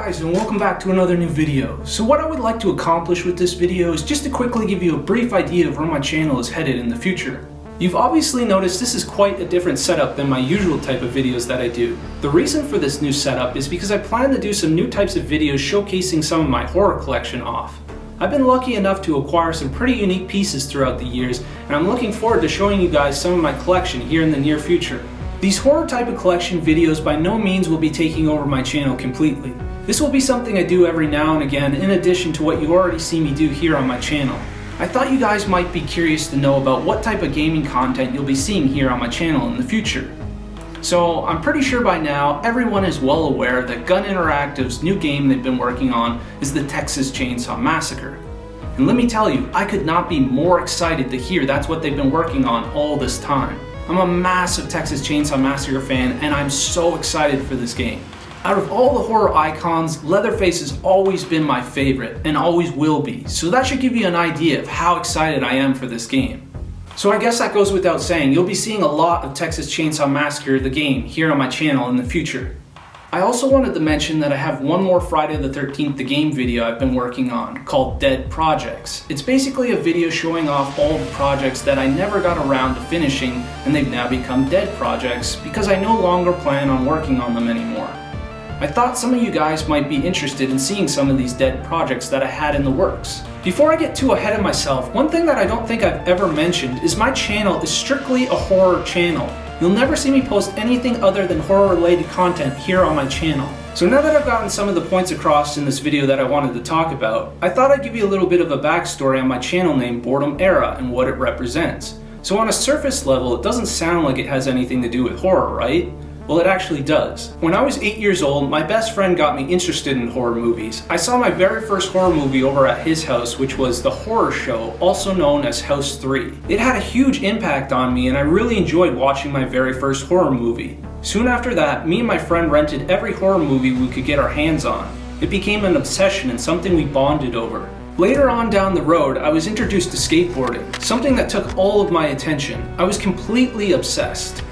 guys, and welcome back to another new video. So what I would like to accomplish with this video is just to quickly give you a brief idea of where my channel is headed in the future. You've obviously noticed this is quite a different setup than my usual type of videos that I do. The reason for this new setup is because I plan to do some new types of videos showcasing some of my horror collection off. I've been lucky enough to acquire some pretty unique pieces throughout the years, and I'm looking forward to showing you guys some of my collection here in the near future. These horror type of collection videos by no means will be taking over my channel completely. This will be something I do every now and again in addition to what you already see me do here on my channel. I thought you guys might be curious to know about what type of gaming content you'll be seeing here on my channel in the future. So I'm pretty sure by now everyone is well aware that Gun Interactive's new game they've been working on is the Texas Chainsaw Massacre. And let me tell you, I could not be more excited to hear that's what they've been working on all this time. I'm a massive Texas Chainsaw Massacre fan, and I'm so excited for this game. Out of all the horror icons, Leatherface has always been my favorite, and always will be, so that should give you an idea of how excited I am for this game. So I guess that goes without saying, you'll be seeing a lot of Texas Chainsaw Massacre the game here on my channel in the future. I also wanted to mention that I have one more Friday the 13th the game video I've been working on, called Dead Projects. It's basically a video showing off all the projects that I never got around to finishing, and they've now become dead projects because I no longer plan on working on them anymore. I thought some of you guys might be interested in seeing some of these dead projects that I had in the works. Before I get too ahead of myself, one thing that I don't think I've ever mentioned is my channel is strictly a horror channel. You'll never see me post anything other than horror related content here on my channel. So now that I've gotten some of the points across in this video that I wanted to talk about, I thought I'd give you a little bit of a backstory on my channel name Boredem Era and what it represents. So on a surface level, it doesn't sound like it has anything to do with horror, right? Well, it actually does. When I was 8 years old, my best friend got me interested in horror movies. I saw my very first horror movie over at his house, which was The Horror Show, also known as House 3. It had a huge impact on me, and I really enjoyed watching my very first horror movie. Soon after that, me and my friend rented every horror movie we could get our hands on. It became an obsession and something we bonded over. Later on down the road, I was introduced to skateboarding, something that took all of my attention. I was completely obsessed.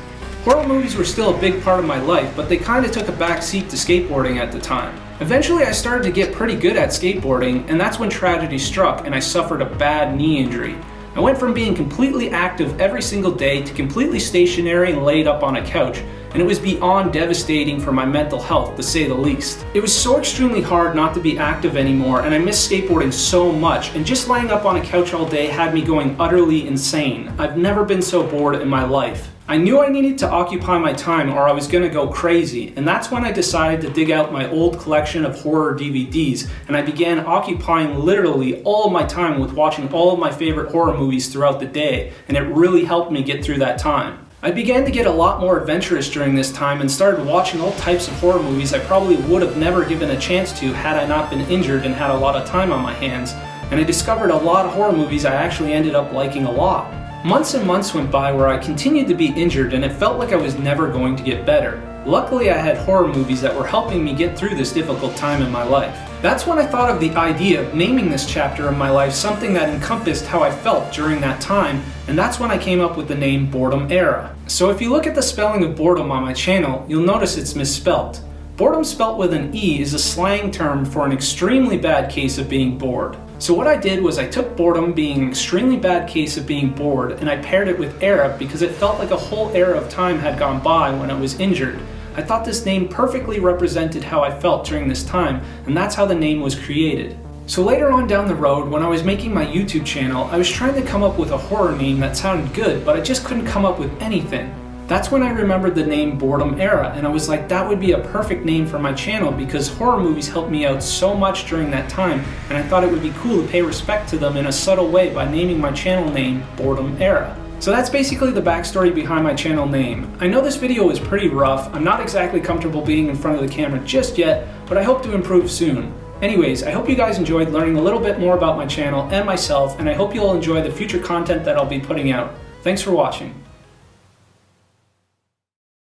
Horror movies were still a big part of my life, but they kind of took a back seat to skateboarding at the time. Eventually I started to get pretty good at skateboarding, and that's when tragedy struck and I suffered a bad knee injury. I went from being completely active every single day to completely stationary and laid up on a couch, and it was beyond devastating for my mental health, to say the least. It was so extremely hard not to be active anymore, and I missed skateboarding so much, and just laying up on a couch all day had me going utterly insane. I've never been so bored in my life. I knew I needed to occupy my time or I was gonna go crazy, and that's when I decided to dig out my old collection of horror DVDs, and I began occupying literally all of my time with watching all of my favorite horror movies throughout the day, and it really helped me get through that time. I began to get a lot more adventurous during this time and started watching all types of horror movies I probably would have never given a chance to had I not been injured and had a lot of time on my hands, and I discovered a lot of horror movies I actually ended up liking a lot. Months and months went by where I continued to be injured and it felt like I was never going to get better. Luckily I had horror movies that were helping me get through this difficult time in my life. That's when I thought of the idea of naming this chapter of my life something that encompassed how I felt during that time, and that's when I came up with the name Boredem Era. So if you look at the spelling of boredom on my channel, you'll notice it's misspelt. Boredom spelt with an E is a slang term for an extremely bad case of being bored. So what I did was I took boredom being an extremely bad case of being bored and I paired it with era because it felt like a whole era of time had gone by when I was injured. I thought this name perfectly represented how I felt during this time, and that's how the name was created. So later on down the road, when I was making my YouTube channel, I was trying to come up with a horror name that sounded good, but I just couldn't come up with anything. That's when I remembered the name Boredem Era, and I was like, that would be a perfect name for my channel because horror movies helped me out so much during that time, and I thought it would be cool to pay respect to them in a subtle way by naming my channel name Boredem Era. So that's basically the backstory behind my channel name. I know this video is pretty rough, I'm not exactly comfortable being in front of the camera just yet, but I hope to improve soon. Anyways, I hope you guys enjoyed learning a little bit more about my channel and myself, and I hope you'll enjoy the future content that I'll be putting out. Thanks for watching.